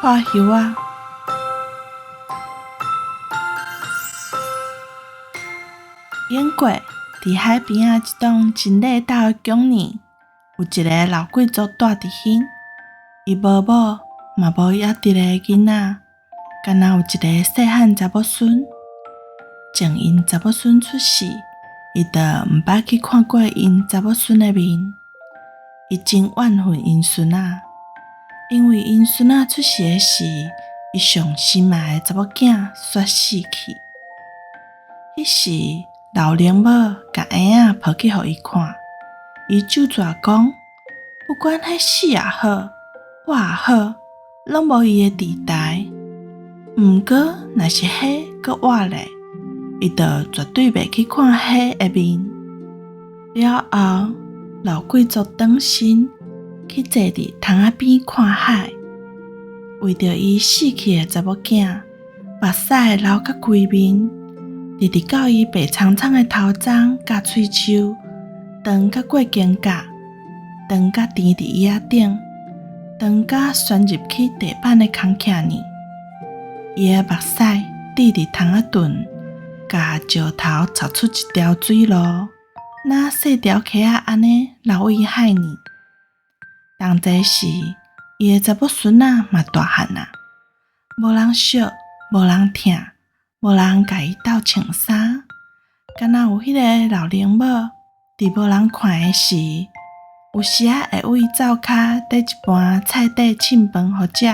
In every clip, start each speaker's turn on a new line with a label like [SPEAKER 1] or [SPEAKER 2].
[SPEAKER 1] 破叶仔。演过伫海边一栋真热闹的宫殿，有一个老贵族住伫遐，伊无某嘛无还一个囡仔，敢若有一个细汉查某孙。从因查某孙出世，伊就毋捌去看过因查某孙的面。伊真怨恨因孙仔，因为因孙仔出世的时，伊上心爱的查某囝煞死去。迄时老灵母甲婴仔抱去互伊看，伊就绝讲，不管迄死也好，活也好，拢无伊的地台。毋过若是迄阁活咧，伊就绝对袂去看迄个面。了后，老贵族转身去坐伫塘仔边看海，为着伊死去的查某囝，目屎流甲规面，直直到伊白苍苍的头鬃甲喙鬚，长甲过肩胛，长甲甜伫伊仔顶，长甲旋入去地板的空徛呢。伊的目屎滴伫塘仔顿，甲石头插出一条水路，若细条溪仔安尼流入海呢。当这时，伊的查某孙仔嘛大汉啊，无人惜，无人疼，无人甲伊斗穿衫，敢若有迄个老灵母伫无人看的时，有时啊会为灶骹缀一盘菜底凊饭互食，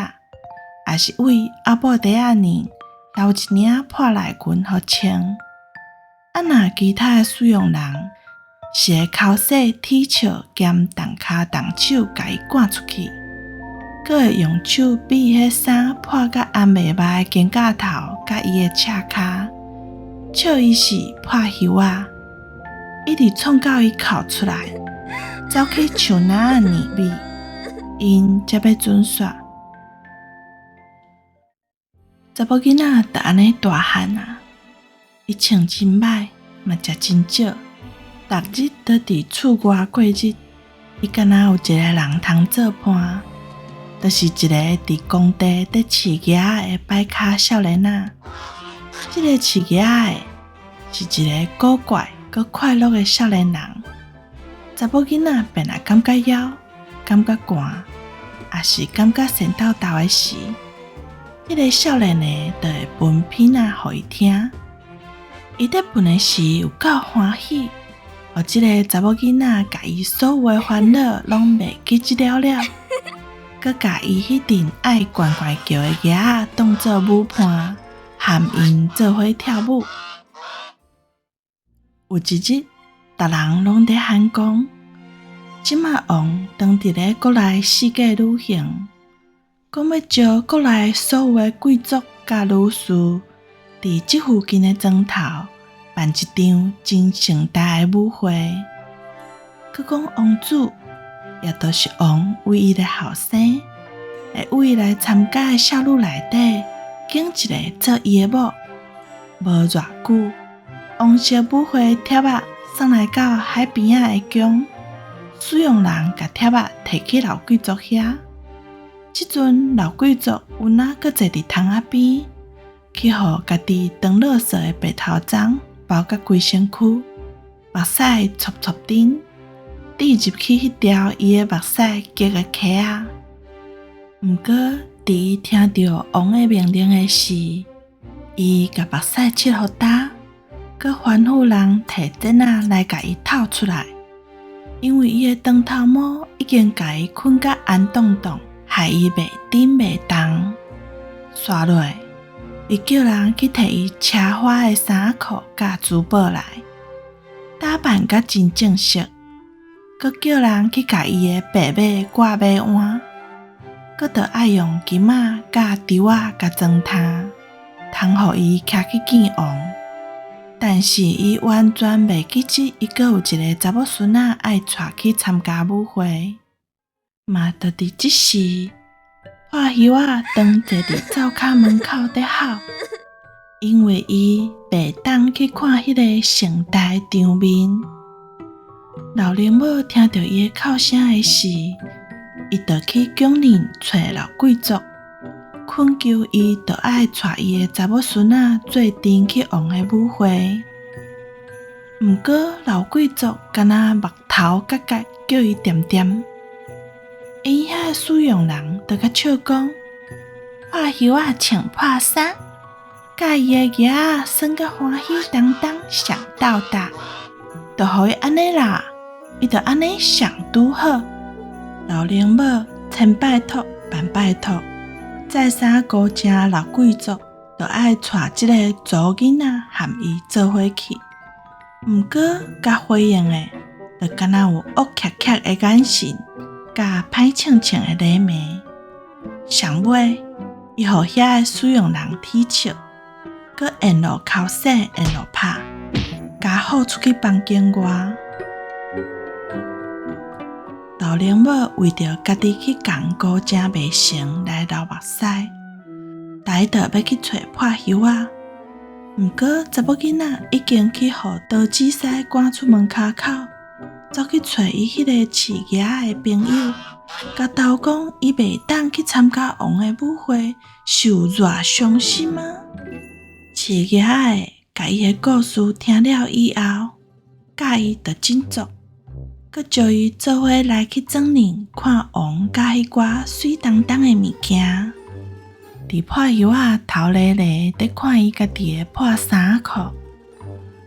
[SPEAKER 1] 也是为后母袋仔呢留一领破内裙互穿。啊若其他的使用人是会口洗、铁笑兼动骹动手甲伊赶出去，阁会用手比伊迄衫破甲红袂白的肩胛头甲伊的赤骹，笑伊是破叶仔，一直创到伊哭出来，走去树林的泥尾，因才要准煞。查某囡仔就安尼大汉啊，伊穿真歹，嘛食真少，逐日都伫厝外过日。伊敢若有一个人通做伴，就是一个伫工地伫饲鸭的摆卡少年仔。这个饲鸭的是一个古怪佮快乐的少年人。查某囡仔本来感觉枵、感觉寒，也是感觉神叨叨的时，迄个少年的就会分片仔互伊听。伊在分的时有够欢喜，互即个查某囡仔甲伊所有的烦恼拢袂记一了了，佮甲伊迄阵爱悬悬叫的鸭当作舞伴，含因做伙跳舞。有一日，逐人拢在喊讲，即马王当伫咧国内世界旅行，讲要招国内所有的贵族甲女士，伫即附近的庄头办一场真盛大的舞会。佮讲王子，也就是王为伊的后生，会为来参加的少女内底拣一个做伊的某。无偌久，王室舞会帖仔送来到海边仔的宫，使用人甲帖仔摕去老贵族遐。即阵老贵族有哪阁坐伫塘仔边，去互家己长绿色的白头鬃包甲规身躯，目屎撮撮顶，滴入去迄条伊的目屎结的溪仔。毋过，伫伊听到王的命令的时，伊甲目屎拭互干，佮吩咐人摕针仔来甲伊透出来，因为伊的长头毛已经甲伊困甲安冻冻，害伊袂顶袂动。刷落，伊叫人去摕伊车花的衫裤甲珠宝来，打扮甲真正式，佮叫人去甲伊的白马挂马鞍，佮着爱用金仔甲珠仔甲装炭，通互伊徛去见王。但是伊完全袂记起，伊阁有一个查某孙仔爱带去参加舞会。嘛，就伫即时，破叶仔当坐伫灶骹门口伫哭，因为伊袂当去看迄个盛大的场面。老灵母听到伊的哭声的时，伊就去宫里找老贵族，恳求伊就爱带伊的查某孙仔做阵去王的舞会。毋过老贵族敢若目头角角叫伊点点，因遐的使用人就甲笑讲：破袖仔穿破衫，甲伊的囝仔耍甲欢喜当当，上斗大，就互伊安尼啦，伊就安尼上拄好。老奶母千拜托万拜托，再三高正老贵族就爱带即个查囡仔含伊做伙去。毋过甲回应的，就敢若有恶恰恰的眼神，甲歹呛呛的礼貌。上尾，伊互遐的使用人踢笑，佮沿路口洗，沿路拍，甲好出去房间外。老奶母为着家己去共高正袂成来流目屎，来就要去找破袖仔。毋过查某囡仔已经去互刀仔师赶出门骹口，走去找伊迄个饲囝的朋友，甲斗讲伊袂当去参加王的舞会，受偌伤心啊！饲囝的甲伊的故事听了以后，介意就真足，佮招伊做伙来去庄园看王甲迄寡水当当的物件。伫破袖仔头咧咧在看伊家己的破衫裤，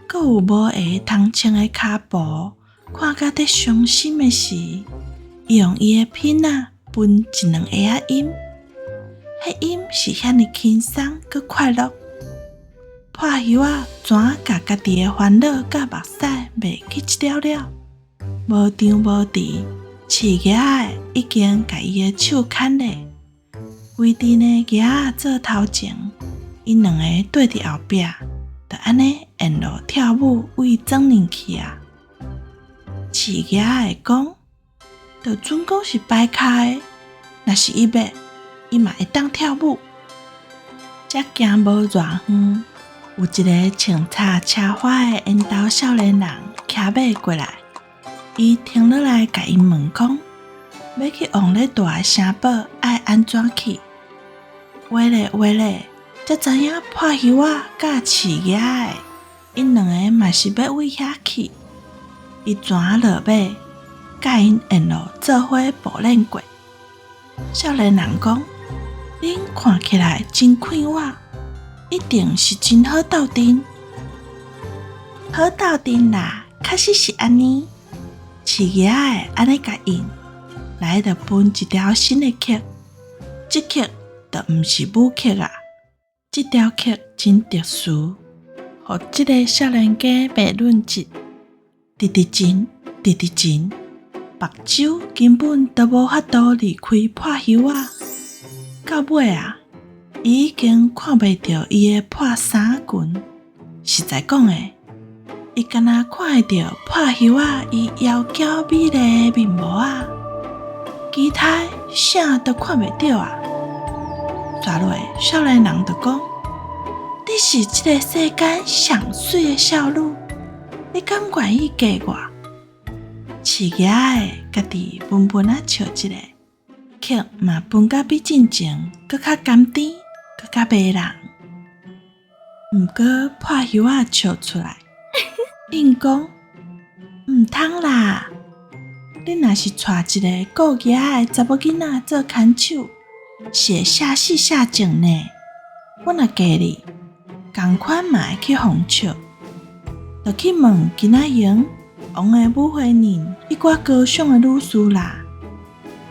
[SPEAKER 1] 佮有无鞋通穿的骹步，看甲得伤心的时，伊用伊的鼻仔分一两下仔音，迄音是遐尼轻松佮快乐。破袖仔怎甲家己的烦恼甲目屎袂去一了了？无张无弛，饲囝的已经甲伊的手牵咧。规阵的囝仔做头前，因两个对伫后壁，就安尼沿路跳舞为庄园去啊。饲囝的讲，就准讲是摆骹的，若是伊要，伊嘛会当跳舞。才行无偌远，有一个穿插车花的缘投少年人骑马过来，伊停落来甲因问讲，要去王咧大的城堡爱安怎去？话咧，才知影破袖仔甲饲囝的，因两个嘛是要为遐去。伊怎落马，甲因沿路做伙步练过。少年人讲：恁看起来真快活，一定是真好斗阵。好斗阵啦，确实是安尼。饲囝的安尼甲应，来就分一条新的曲，这曲就毋是舞曲啊，这条曲真特殊，互这个少年家袂论迹，直前，目睭根本都无法度离开破袖仔。到尾啊，伊已经看袂到伊的破衫裙。实在讲的，伊敢若看会到破袖仔伊窈窕美丽的面膜啊，其他啥都看袂到啊。刷落，少年人就讲：你是这个世间上水的少女，你敢愿意嫁我？饲囝的家己闷闷啊笑一个，曲嘛分甲比进前搁较甘甜，搁较迷人。毋过破袖仔笑出来，应讲：毋通啦！你若是带一个顾囝的查某囡仔做牵手，是会下死下静呢。我若嫁你，同款嘛会去哄笑，就去问今仔用王的舞会人迄寡高尚的女士啦，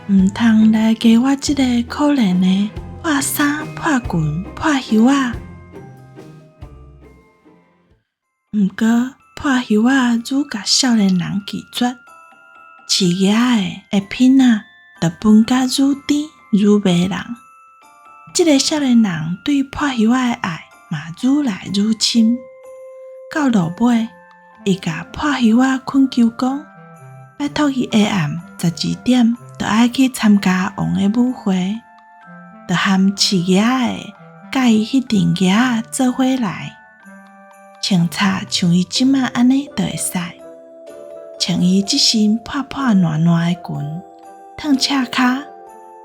[SPEAKER 1] 毋通来嫁我这个可怜的破衫、破裙、破袖仔。毋过破袖仔愈甲少年人拒绝，饲囝的鼻仔就分甲愈甜愈迷人。这个少年人对破袖仔的爱嘛愈来愈深，到落尾，伊甲破袖仔恳求讲，拜托伊下暗12点就爱去参加王的舞会，就和饲囝的甲伊迄阵囝仔做伙来，穿插像伊即马安尼就会使，穿伊即身破破烂烂的裙，烫赤骹，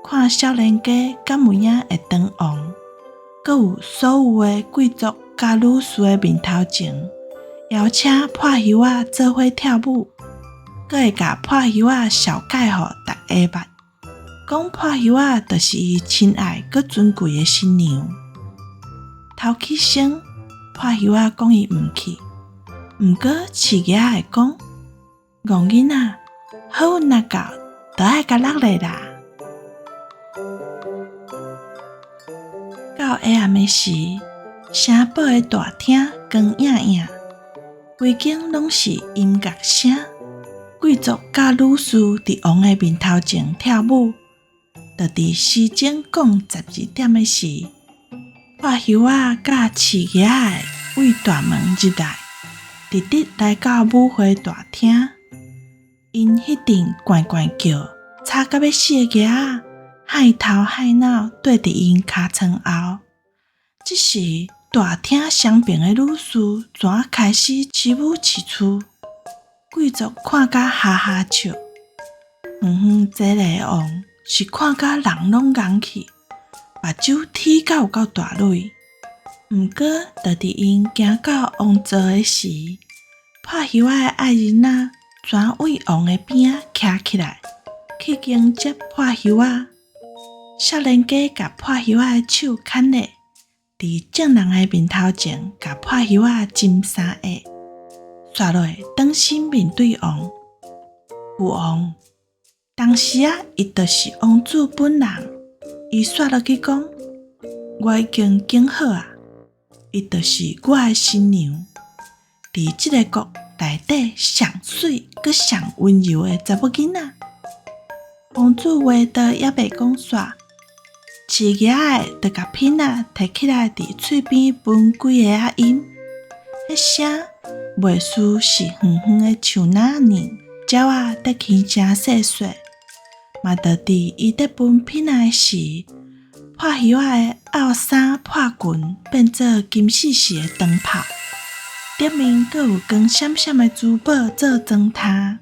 [SPEAKER 1] 看少年家敢有影会当王，阁有所有的贵族甲女士的面头前，邀请破袖仔做伙跳舞，阁会甲破袖仔小解互大家捌，讲破袖仔就是伊亲爱阁尊贵的新娘。头起先，破袖仔讲伊毋去，毋过饲囝会讲，戆囡仔好运若到，就爱甲落来啦。到下暗的时，城堡的大厅光影影，规间拢是音乐声。贵族甲女士伫王的面头前跳舞，就伫时钟讲12点的时，破袖仔甲饲囝的为大门入来，直直来到舞会大厅。因迄阵悬悬叫，吵甲要死的囝仔，害头害脑缀伫因尻川后。这时，大厅上边的女士怎开始起舞起厝？贵族看甲哈哈笑，这个王是看甲人拢眼去，目睭剃到有够大蕊。毋过，就伫因行到王座的时，破袖仔的爱人仔全为王的边仔徛起来，去迎接破袖仔。少年家甲破袖仔的手牵勒，伫众人的面头前，甲破袖仔亲三下，刷落转身面对王。父王，当时伊就是王子本人。伊刷落去讲：“我已经拣好啊，伊就是我的新娘。伫即个国内底上水阁上温柔的查某囡仔。”王子话倒也袂讲煞，饲囝的就甲品仔摕起来伫喙边闻几下音，迄声袂输是远远的像那年鸟仔在轻声细说，嘛就伫伊在闻品仔的时，破袖仔的后衫破裙变做金细细的长袍，顶面阁有光闪闪的珠宝做装饰，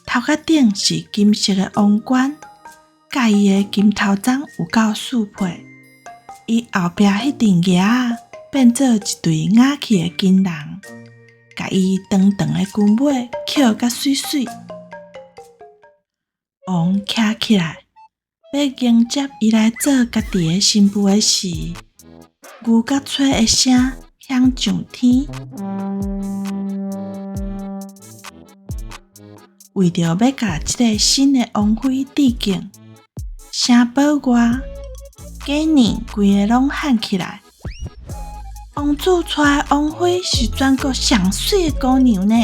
[SPEAKER 1] 头壳顶是金色的王冠。甲伊的金头鬃有够适配，伊后壁迄顶牙变做一对雅气的金人，甲伊长长的裙尾翘甲水水。王徛起来，要迎接伊来做家己的新妇的时，牛甲吹的声响上天。为着要甲这个新的王妃致敬，城堡外，鸡年规个拢喊起来。王子娶的王妃是全国上水的姑娘呢。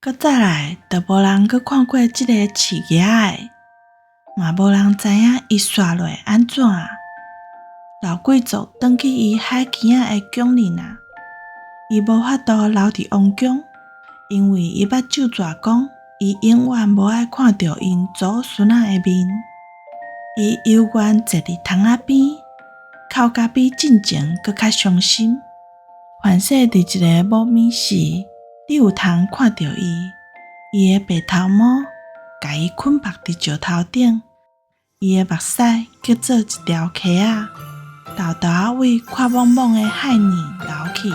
[SPEAKER 1] 搁再来，就无人搁看过这个饲囝的，嘛无人知影伊刷落安怎。老贵族转去伊海墘仔的宫里啊，伊无法度留伫王宫，因为伊捌咒诅讲。伊永远无爱看到因祖孙仔的面，伊犹原坐伫窗仔边，哭甲比进前搁较伤心。凡说伫一个无眠时，你有通看到伊的白头毛，甲伊捆绑伫石头顶，伊的目屎叫做一条溪仔，豆豆仔为快蒙蒙的海面流去。